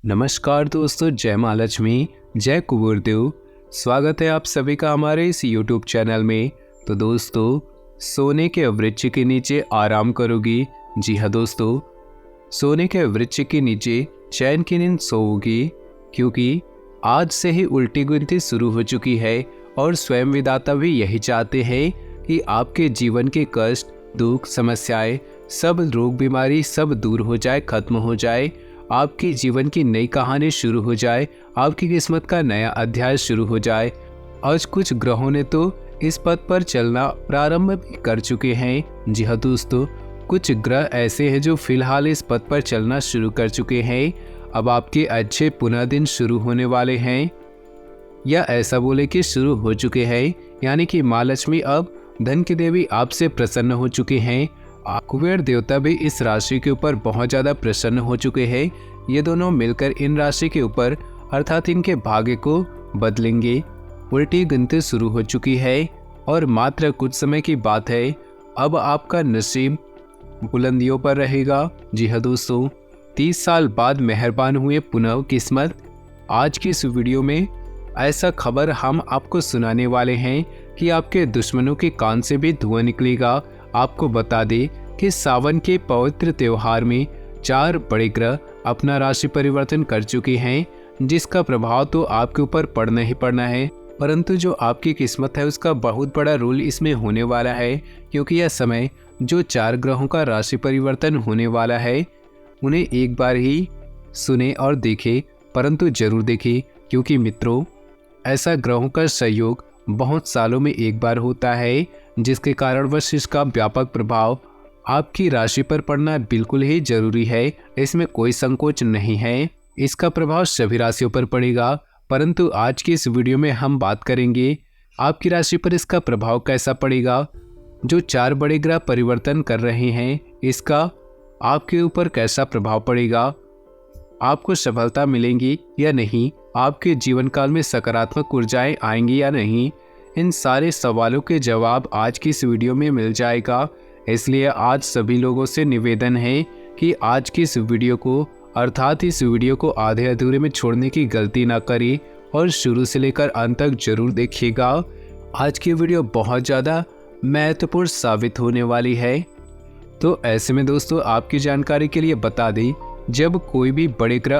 नमस्कार दोस्तों, जय माँ लक्ष्मी, जय कुबेरदेव। स्वागत है आप सभी का हमारे इस YouTube चैनल में। तो दोस्तों, सोने के वृक्ष के नीचे आराम करोगी? जी हाँ दोस्तों, सोने के वृक्ष के नीचे चैन की नींद सोओगी, क्योंकि आज से ही उल्टी गिनती शुरू हो चुकी है और स्वयं विधाता भी यही चाहते हैं कि आपके जीवन के कष्ट, दुख, समस्याएं, सब रोग बीमारी सब दूर हो जाए, खत्म हो जाए, आपके जीवन की नई कहानी शुरू हो जाए, आपकी किस्मत का नया अध्याय शुरू हो जाए। आज कुछ ग्रहों ने तो इस पथ पर चलना प्रारंभ भी कर चुके हैं। जी हाँ दोस्तों, कुछ ग्रह ऐसे हैं जो फिलहाल इस पथ पर चलना शुरू कर चुके हैं। अब आपके अच्छे पुनः दिन शुरू होने वाले हैं, या ऐसा बोले कि शुरू हो चुके हैं। यानी कि माँ लक्ष्मी अब धन की देवी आपसे प्रसन्न हो चुके हैं। कुबेर देवता भी इस राशि के ऊपर बहुत ज़्यादा प्रसन्न हो चुके हैं। ये दोनों मिलकर इन राशि के ऊपर अर्थात इनके भाग्य को बदलेंगे। उल्टी गिनती शुरू हो चुकी है और मात्र कुछ समय की बात है, अब आपका नसीब बुलंदियों पर रहेगा। जी हाँ दोस्तों, 30 साल बाद मेहरबान हुए पुनः किस्मत। आज की इस वीडियो में ऐसा खबर हम आपको सुनाने वाले हैं कि आपके दुश्मनों के कान से भी धुआं निकलेगा। आपको बता दें कि सावन के पवित्र त्योहार में 4 बड़े ग्रह अपना राशि परिवर्तन कर चुके हैं, जिसका प्रभाव तो आपके ऊपर पड़ना ही पड़ना है। परंतु जो आपकी किस्मत है उसका बहुत बड़ा रोल इसमें होने वाला है, क्योंकि यह समय जो 4 ग्रहों का राशि परिवर्तन होने वाला है उन्हें एक बार ही सुने और देखे, परंतु जरूर देखें, क्योंकि मित्रों ऐसा ग्रहों का संयोग बहुत सालों में एक बार होता है, जिसके कारण वश इसका व्यापक प्रभाव आपकी राशि पर पड़ना बिल्कुल ही जरूरी है। इसमें कोई संकोच नहीं है। इसका प्रभाव सभी राशियों पर पड़ेगा, परंतु आज की इस वीडियो में हम बात करेंगे आपकी राशि पर इसका प्रभाव कैसा पड़ेगा। जो 4 बड़े ग्रह परिवर्तन कर रहे हैं, इसका आपके ऊपर कैसा प्रभाव पड़ेगा, आपको सफलता मिलेंगी या नहीं, आपके जीवन काल में सकारात्मक ऊर्जाएं आएंगी या नहीं, इन सारे सवालों के जवाब आज की इस वीडियो में मिल जाएगा। इसलिए आज सभी लोगों से निवेदन है कि आज की इस वीडियो को अर्थात इस वीडियो को आधे अधूरे में छोड़ने की गलती ना करें और शुरू से लेकर अंत तक जरूर देखिएगा। आज की वीडियो बहुत ज़्यादा महत्वपूर्ण साबित होने वाली है। तो ऐसे में दोस्तों, आपकी जानकारी के लिए बता दें, जब कोई भी बड़े ग्रह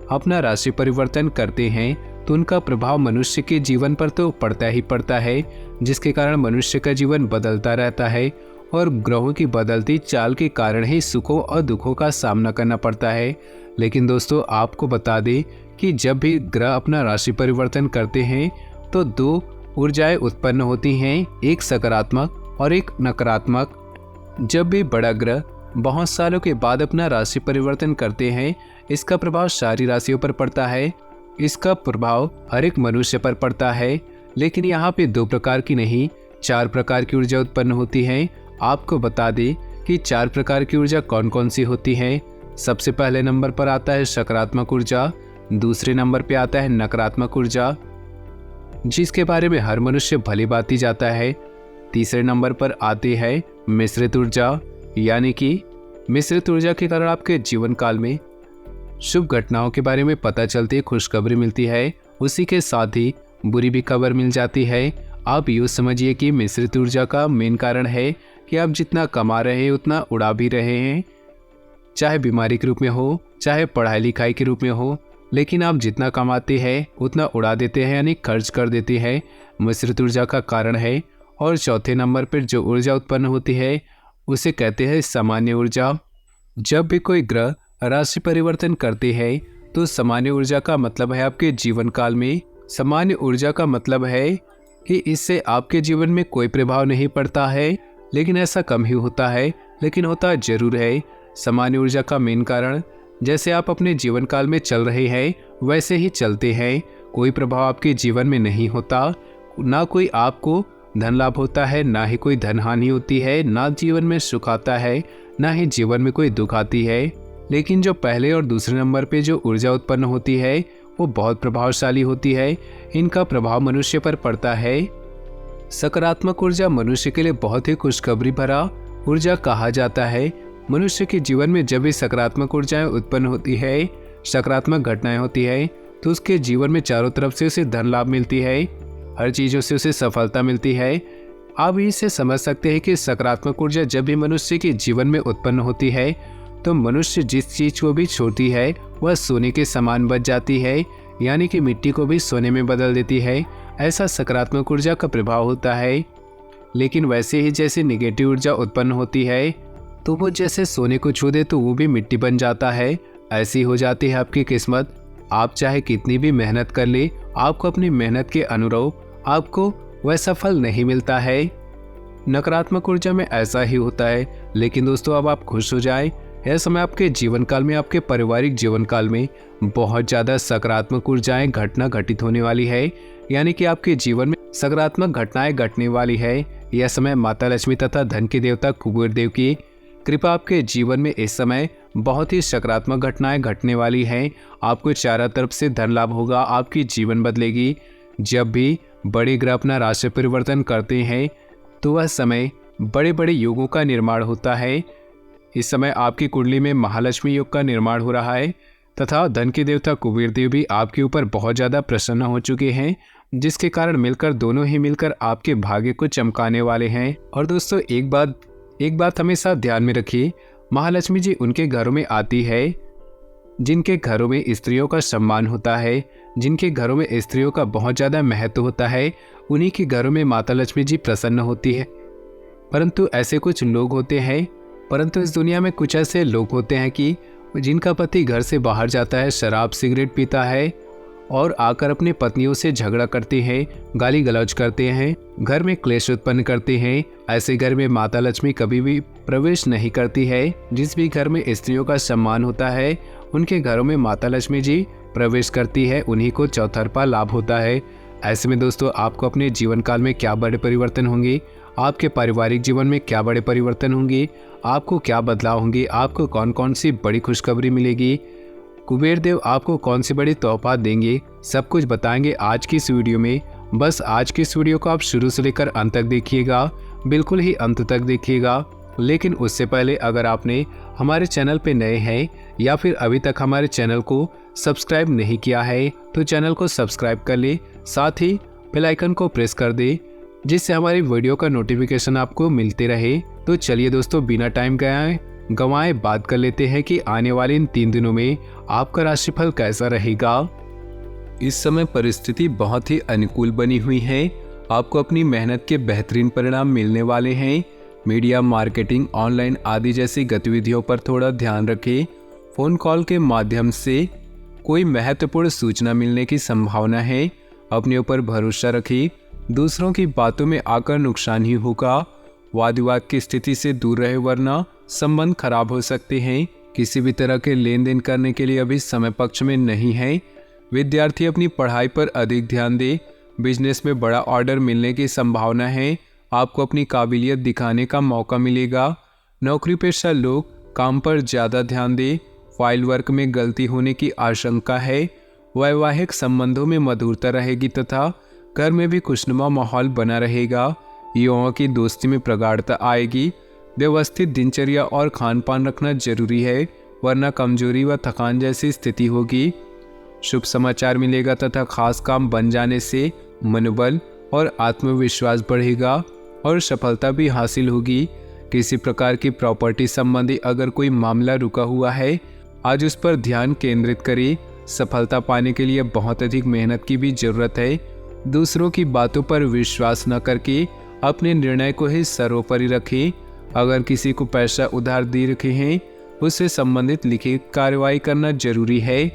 अपना राशि परिवर्तन करते हैं तो उनका प्रभाव मनुष्य के जीवन पर तो पड़ता ही पड़ता है, जिसके कारण मनुष्य का जीवन बदलता रहता है और ग्रहों की बदलती चाल के कारण ही सुखों और दुखों का सामना करना पड़ता है। लेकिन दोस्तों, आपको बता दें कि जब भी ग्रह अपना राशि परिवर्तन करते हैं तो 2 ऊर्जाएं उत्पन्न होती हैं, एक सकारात्मक और एक नकारात्मक। जब भी बड़ा ग्रह बहुत सालों के बाद अपना राशि परिवर्तन करते हैं, इसका प्रभाव सारी राशियों पर पड़ता है। इसका प्रभाव हर एक मनुष्य पर पड़ता है, लेकिन यहाँ पे 2 प्रकार की नहीं 4 प्रकार की ऊर्जा उत्पन्न होती है। आपको बता दें कि 4 प्रकार की ऊर्जा कौन कौन सी होती है। सबसे पहले नंबर पर आता है सकारात्मक ऊर्जा, दूसरे नंबर पे आता है नकारात्मक ऊर्जा, जिसके बारे में हर मनुष्य भली भांति जाता है। तीसरे नंबर पर आती है मिश्रित ऊर्जा, यानी कि मिश्रित ऊर्जा के कारण आपके जीवन काल में शुभ घटनाओं के बारे में पता चलती है, खुशखबरी मिलती है, उसी के साथ ही बुरी भी खबर मिल जाती है। आप यूँ समझिए कि मिश्रित ऊर्जा का मेन कारण है कि आप जितना कमा रहे हैं उतना उड़ा भी रहे हैं, चाहे बीमारी के रूप में हो, चाहे पढ़ाई लिखाई के रूप में हो, लेकिन आप जितना कमाते हैं उतना उड़ा देते हैं, यानी खर्च कर देते हैं। मिश्रित ऊर्जा का कारण है। और चौथे नंबर पर जो ऊर्जा उत्पन्न होती है उसे कहते हैं सामान्य ऊर्जा। जब भी कोई ग्रह राशि परिवर्तन करते हैं तो सामान्य ऊर्जा का मतलब है आपके जीवन काल में, सामान्य ऊर्जा का मतलब है कि इससे आपके जीवन में कोई प्रभाव नहीं पड़ता है, लेकिन ऐसा कम ही होता है, लेकिन होता जरूर है। सामान्य ऊर्जा का मेन कारण, जैसे आप अपने जीवन काल में चल रहे हैं वैसे ही चलते हैं, कोई प्रभाव आपके जीवन में नहीं होता, ना कोई आपको धन लाभ होता है, ना ही कोई धन हानि होती है, ना जीवन में सुख आता है, ना ही जीवन में कोई दुख आती है। लेकिन जो पहले और दूसरे नंबर पे जो ऊर्जा उत्पन्न होती है वो बहुत प्रभावशाली होती है। इनका प्रभाव मनुष्य पर पड़ता है। सकारात्मक ऊर्जा मनुष्य के लिए बहुत ही खुशखबरी भरा ऊर्जा कहा जाता है। मनुष्य के जीवन में जब भी सकारात्मक ऊर्जाएं उत्पन्न होती है, सकारात्मक घटनाएं होती है तो उसके जीवन में चारों तरफ से उसे धन लाभ मिलती है, हर चीज़ों से उसे सफलता मिलती है। आप इससे समझ सकते हैं कि सकारात्मक ऊर्जा जब भी मनुष्य के जीवन में उत्पन्न होती है तो मनुष्य जिस चीज़ को भी छोड़ती है वह सोने के समान बच जाती है, यानी कि मिट्टी को भी सोने में बदल देती है। ऐसा सकारात्मक ऊर्जा का प्रभाव होता है। लेकिन वैसे ही जैसे नेगेटिव ऊर्जा उत्पन्न होती है तो वो जैसे सोने को छू दे तो वो भी मिट्टी बन जाता है। ऐसी हो जाती है आपकी किस्मत। आप चाहे कितनी भी मेहनत कर ले, आपको अपनी मेहनत के अनुरूप आपको वैसा फल नहीं मिलता है। नकारात्मक ऊर्जा में ऐसा ही होता है। लेकिन दोस्तों अब आप खुश हो जाएं, यह समय आपके जीवन काल में, आपके पारिवारिक जीवन काल में बहुत ज़्यादा सकारात्मक ऊर्जाएं घटना घटित होने वाली है, यानी कि आपके जीवन में सकारात्मक घटनाएं घटने वाली है। यह समय माता लक्ष्मी तथा धन के देवता कुबेर देव की कृपा आपके जीवन में इस समय बहुत ही सकारात्मक घटनाएं घटने वाली हैं। आपको चारों तरफ से धन लाभ होगा, आपकी जीवन बदलेगी। जब भी बड़े ग्रह अपना राशि परिवर्तन करते हैं तो वह समय बड़े बड़े योगों का निर्माण होता है। इस समय आपकी कुंडली में महालक्ष्मी योग का निर्माण हो रहा है तथा धन के देवता कुबेर देव भी आपके ऊपर बहुत ज़्यादा प्रसन्न हो चुके हैं, जिसके कारण मिलकर दोनों ही मिलकर आपके भाग्य को चमकाने वाले हैं। और दोस्तों एक बात हमेशा ध्यान में रखिए, महालक्ष्मी जी उनके घरों में आती है जिनके घरों में स्त्रियों का सम्मान होता है, जिनके घरों में स्त्रियों का बहुत ज़्यादा महत्व होता है, उन्हीं के घरों में माता लक्ष्मी जी प्रसन्न होती है। परंतु ऐसे कुछ लोग होते हैं, परंतु इस दुनिया में कुछ ऐसे लोग होते हैं कि जिनका पति घर से बाहर जाता है, शराब सिगरेट पीता है और आकर अपनी पत्नियों से झगड़ा करते हैं, गाली गलौज करते हैं, घर में क्लेश उत्पन्न करते हैं। ऐसे घर में माता लक्ष्मी कभी भी प्रवेश नहीं करती है। जिस भी घर में स्त्रियों का सम्मान होता है उनके घरों में माता लक्ष्मी जी प्रवेश करती है, उन्हीं को चौतरफा लाभ होता है। ऐसे में दोस्तों आपको अपने जीवन काल में क्या बड़े परिवर्तन होंगे, आपके पारिवारिक जीवन में क्या बड़े परिवर्तन होंगे, आपको क्या बदलाव होंगे, आपको कौन कौन सी बड़ी खुशखबरी मिलेगी, कुबेर देव आपको कौन सी बड़ी तोहफा देंगे, सब कुछ बताएंगे आज की इस वीडियो में। बस आज की इस वीडियो को आप शुरू से लेकर अंत तक देखिएगा, बिल्कुल ही अंत तक देखिएगा। लेकिन उससे पहले अगर आपने हमारे चैनल पे नए हैं या फिर अभी तक हमारे चैनल को सब्सक्राइब नहीं किया है तो चैनल को सब्सक्राइब कर ले, साथ ही बेल आइकन को प्रेस कर दे जिससे हमारी वीडियो का नोटिफिकेशन आपको मिलते रहे। तो चलिए दोस्तों बिना टाइम गंवाए बात कर लेते हैं कि आने वाले इन 3 दिनों में आपका राशिफल कैसा रहेगा। इस समय परिस्थिति बहुत ही अनुकूल बनी हुई है। आपको अपनी मेहनत के बेहतरीन परिणाम मिलने वाले हैं। मीडिया, मार्केटिंग, ऑनलाइन आदि जैसी गतिविधियों पर थोड़ा ध्यान रखें। फ़ोन कॉल के माध्यम से कोई महत्वपूर्ण सूचना मिलने की संभावना है। अपने ऊपर भरोसा रखें, दूसरों की बातों में आकर नुकसान ही होगा। वाद विवाद की स्थिति से दूर रहे वरना संबंध खराब हो सकते हैं। किसी भी तरह के लेन देन करने के लिए अभी समय पक्ष में नहीं है। विद्यार्थी अपनी पढ़ाई पर अधिक ध्यान दे। बिजनेस में बड़ा ऑर्डर मिलने की संभावना है। आपको अपनी काबिलियत दिखाने का मौका मिलेगा। नौकरी पेशा लोग काम पर ज़्यादा ध्यान दें। फाइल वर्क में गलती होने की आशंका है। वैवाहिक संबंधों में मधुरता रहेगी तथा घर में भी खुशनुमा माहौल बना रहेगा। युवाओं की दोस्ती में प्रगाढ़ता आएगी। व्यवस्थित दिनचर्या और खान पान रखना जरूरी है वरना कमजोरी व थकान जैसी स्थिति होगी। शुभ समाचार मिलेगा तथा खास काम बन जाने से मनोबल और आत्मविश्वास बढ़ेगा और सफलता भी हासिल होगी। किसी प्रकार की प्रॉपर्टी संबंधी अगर कोई मामला रुका हुआ है आज उस पर ध्यान केंद्रित करें। सफलता पाने के लिए बहुत अधिक मेहनत की भी जरूरत है। दूसरों की बातों पर विश्वास न करके अपने निर्णय को ही सर्वोपरि रखें। अगर किसी को पैसा उधार दे रखे हैं उससे संबंधित लिखित कार्रवाई करना जरूरी है।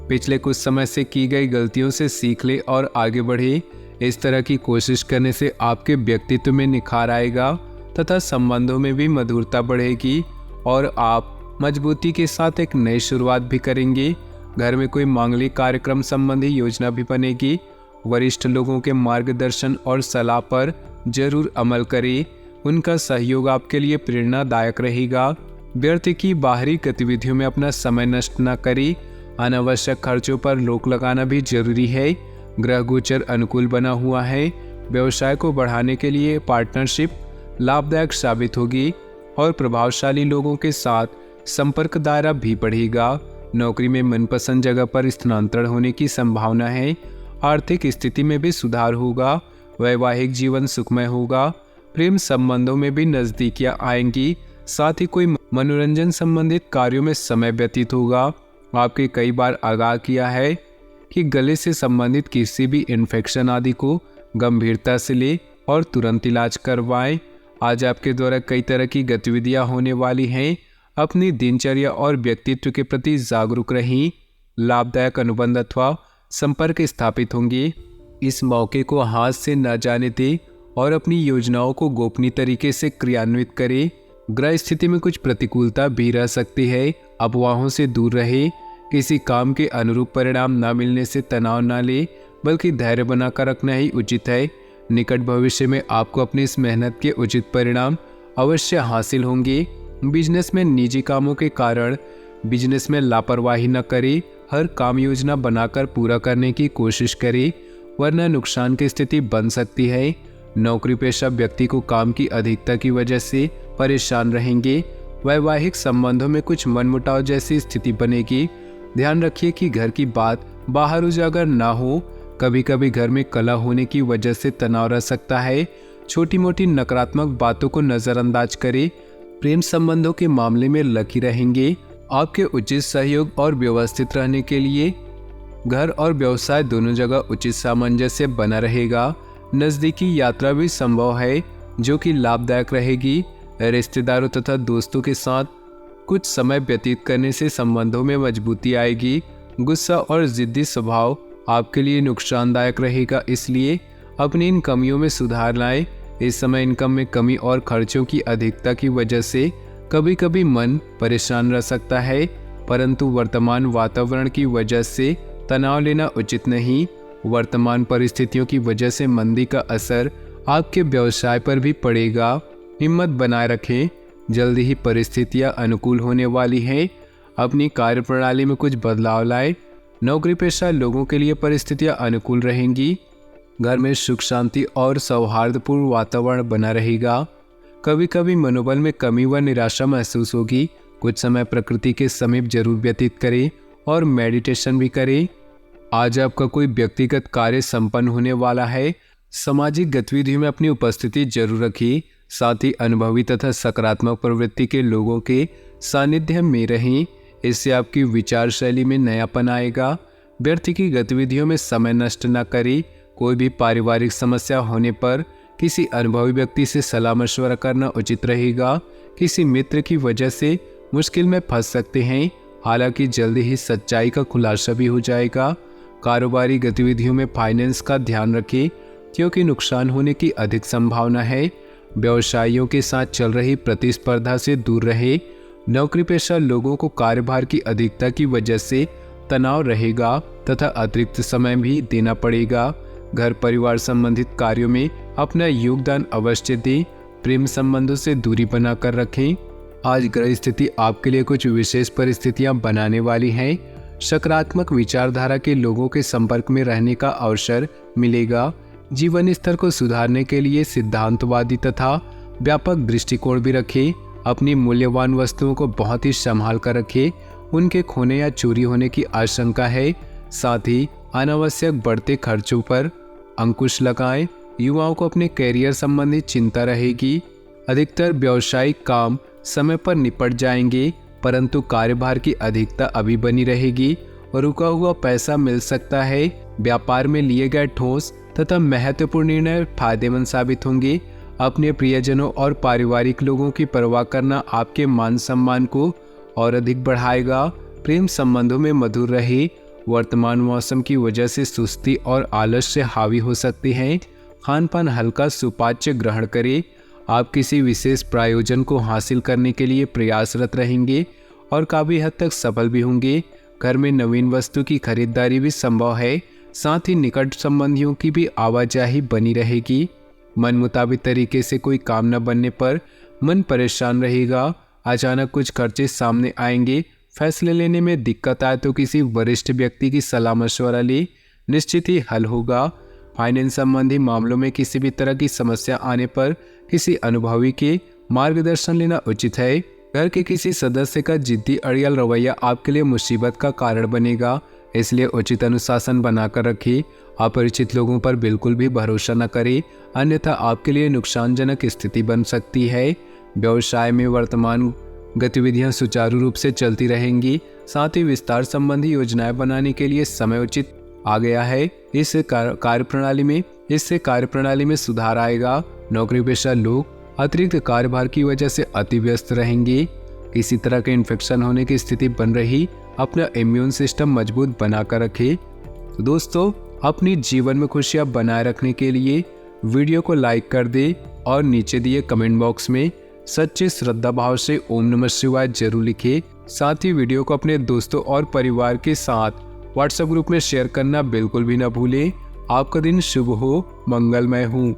पिछले कुछ समय से की गई गलतियों से सीख ले और आगे बढ़े। इस तरह की कोशिश करने से आपके व्यक्तित्व में निखार आएगा तथा संबंधों में भी मधुरता बढ़ेगी और आप मजबूती के साथ एक नई शुरुआत भी करेंगे। घर में कोई मांगलिक कार्यक्रम संबंधी योजना भी बनेगी। वरिष्ठ लोगों के मार्गदर्शन और सलाह पर जरूर अमल करें। उनका सहयोग आपके लिए प्रेरणादायक रहेगा। व्यर्थ की बाहरी गतिविधियों में अपना समय नष्ट न करें। अनावश्यक खर्चों पर रोक लगाना भी जरूरी है। ग्रह गोचर अनुकूल बना हुआ है। व्यवसाय को बढ़ाने के लिए पार्टनरशिप लाभदायक साबित होगी और प्रभावशाली लोगों के साथ संपर्क दायरा भी बढ़ेगा। नौकरी में मनपसंद जगह पर स्थानांतरण होने की संभावना है। आर्थिक स्थिति में भी सुधार होगा। वैवाहिक जीवन सुखमय होगा। प्रेम संबंधों में भी नजदीकियां आएंगी। साथ ही कोई मनोरंजन संबंधित कार्यों में समय व्यतीत होगा। आपके कई बार आगाह किया है कि गले से संबंधित किसी भी इन्फेक्शन आदि को गंभीरता से ले और तुरंत इलाज करवाएं। आज आपके द्वारा कई तरह की गतिविधियां होने वाली हैं। अपनी दिनचर्या और व्यक्तित्व के प्रति जागरूक रहें। लाभदायक अनुबंध अथवा संपर्क स्थापित होंगे। इस मौके को हाथ से न जाने दें और अपनी योजनाओं को गोपनीय तरीके से क्रियान्वित करें। ग्रह स्थिति में कुछ प्रतिकूलता भी रह सकती है। अफवाहों से दूर रहे। किसी काम के अनुरूप परिणाम न मिलने से तनाव न ले, बल्कि धैर्य बनाकर रखना ही उचित है। निकट भविष्य में आपको अपनी इस मेहनत के उचित परिणाम अवश्य हासिल होंगे। बिजनेस में निजी कामों के कारण बिजनेस में लापरवाही न करें। हर काम योजना बनाकर पूरा करने की कोशिश करें, वरना नुकसान की स्थिति बन सकती है। नौकरी पेशा व्यक्ति को काम की अधिकता की वजह से परेशान रहेंगे। वैवाहिक संबंधों में कुछ मनमुटाव जैसी स्थिति बनेगी। ध्यान रखिए कि घर की बात बाहर उजागर ना हो। कभी कभी घर में कलह होने की वजह से तनाव रह सकता है। छोटी मोटी नकारात्मक बातों को नजरअंदाज करें। प्रेम संबंधों के मामले में लकी रहेंगे। आपके उचित सहयोग और व्यवस्थित रहने के लिए घर और व्यवसाय दोनों जगह उचित सामंजस्य बना रहेगा। नजदीकी यात्रा भी संभव है, जो कि लाभदायक रहेगी। रिश्तेदारों तथा दोस्तों के साथ कुछ समय व्यतीत करने से संबंधों में मजबूती आएगी। गुस्सा और जिद्दी स्वभाव आपके लिए नुकसानदायक रहेगा, इसलिए अपनी इन कमियों में सुधार लाएं। इस समय इनकम में कमी और खर्चों की अधिकता की वजह से कभी कभी मन परेशान रह सकता है, परंतु वर्तमान वातावरण की वजह से तनाव लेना उचित नहीं। वर्तमान परिस्थितियों की वजह से मंदी का असर आपके व्यवसाय पर भी पड़ेगा। हिम्मत बनाए रखें। जल्दी ही परिस्थितियां अनुकूल होने वाली हैं। अपनी कार्यप्रणाली में कुछ बदलाव लाएं। नौकरी पेशा लोगों के लिए परिस्थितियां अनुकूल रहेंगी। घर में सुख शांति और सौहार्दपूर्ण वातावरण बना रहेगा। कभी कभी मनोबल में कमी व निराशा महसूस होगी। कुछ समय प्रकृति के समीप जरूर व्यतीत करें और मेडिटेशन भी करें। आज आपका कोई व्यक्तिगत कार्य संपन्न होने वाला है। सामाजिक गतिविधियों में अपनी उपस्थिति जरूर रखिए। साथ ही अनुभवी तथा सकारात्मक प्रवृत्ति के लोगों के सानिध्य में रहें। इससे आपकी विचार शैली में नयापन आएगा। व्यर्थ की गतिविधियों में समय नष्ट न करें। कोई भी पारिवारिक समस्या होने पर किसी अनुभवी व्यक्ति से सलाह मशवरा करना उचित रहेगा। किसी मित्र की वजह से मुश्किल में फंस सकते हैं, हालांकि जल्दी ही सच्चाई का खुलासा भी हो जाएगा। कारोबारी गतिविधियों में फाइनेंस का ध्यान रखें, क्योंकि नुकसान होने की अधिक संभावना है। व्यवसायियों के साथ चल रही प्रतिस्पर्धा से दूर रहे। नौकरी पेशा लोगों को कार्यभार की अधिकता की वजह से तनाव रहेगा तथा अतिरिक्त समय भी देना पड़ेगा। घर परिवार संबंधित कार्यों में अपना योगदान अवश्य दें। प्रेम संबंधों से दूरी बनाकर रखें। आज ग्रह स्थिति आपके लिए कुछ विशेष परिस्थितियां बनाने वाली हैं। सकारात्मक विचारधारा के लोगों के संपर्क में रहने का अवसर मिलेगा। जीवन स्तर को सुधारने के लिए सिद्धांतवादी तथा व्यापक दृष्टिकोण भी रखें। अपनी मूल्यवान वस्तुओं को बहुत ही संभाल कर रखें। उनके खोने या चोरी होने की आशंका है। साथ ही अनावश्यक बढ़ते खर्चों पर अंकुश लगाएं। युवाओं को अपने कैरियर संबंधी चिंता रहेगी। अधिकतर व्यावसायिक काम समय पर निपट जाएंगे, परंतु कार्यभार की अधिकता अभी बनी रहेगी और रुका हुआ पैसा मिल सकता है। व्यापार में लिए गए ठोस तथा महत्वपूर्ण निर्णय फायदेमंद साबित होंगे। अपने प्रियजनों और पारिवारिक लोगों की परवाह करना आपके मान सम्मान को और अधिक बढ़ाएगा। प्रेम संबंधों में मधुर रहे। वर्तमान मौसम की वजह से सुस्ती और आलस्य हावी हो सकती है। खान पान हल्का सुपाच्य ग्रहण करें। आप किसी विशेष प्रयोजन को हासिल करने के लिए प्रयासरत रहेंगे और काफ़ी हद तक सफल भी होंगे। घर में नवीन वस्तु की खरीदारी भी संभव है। साथ ही निकट संबंधियों की भी आवाजाही बनी रहेगी। मन मुताबिक तरीके से कोई काम न बनने पर मन परेशान रहेगा। अचानक कुछ खर्चे सामने आएंगे। फैसले लेने में दिक्कत आए तो किसी वरिष्ठ व्यक्ति की सलाह मशवरा ले, निश्चित ही हल होगा। फाइनेंस संबंधी मामलों में किसी भी तरह की समस्या आने पर किसी अनुभवी के मार्गदर्शन लेना उचित है। घर के किसी सदस्य का जिद्दी अड़ियल रवैया आपके लिए मुसीबत का कारण बनेगा, इसलिए उचित अनुशासन बनाकर रखें। अपरिचित लोगों पर बिल्कुल भी भरोसा न करें, अन्यथा आपके लिए नुकसानजनक स्थिति बन सकती है। व्यवसाय में वर्तमान गतिविधियां सुचारू रूप से चलती रहेंगी। साथ ही विस्तार संबंधी योजनाएं बनाने के लिए समय उचित आ गया है। इससे कार्यप्रणाली में सुधार आएगा। नौकरी पेशा लोग अतिरिक्त कार्यभार की वजह से अति व्यस्त रहेंगे। किसी तरह के इन्फेक्शन होने की स्थिति बन रही, अपना इम्यून सिस्टम मजबूत बनाकर रखें। तो दोस्तों, अपनी जीवन में खुशियां बनाए रखने के लिए वीडियो को लाइक कर दे और नीचे दिए कमेंट बॉक्स में सच्चे श्रद्धा भाव से ओम नमः शिवाय जरूर लिखें। साथ ही वीडियो को अपने दोस्तों और परिवार के साथ व्हाट्सएप ग्रुप में शेयर करना बिल्कुल भी न भूलें। आपका दिन शुभ हो, मंगलमय हो।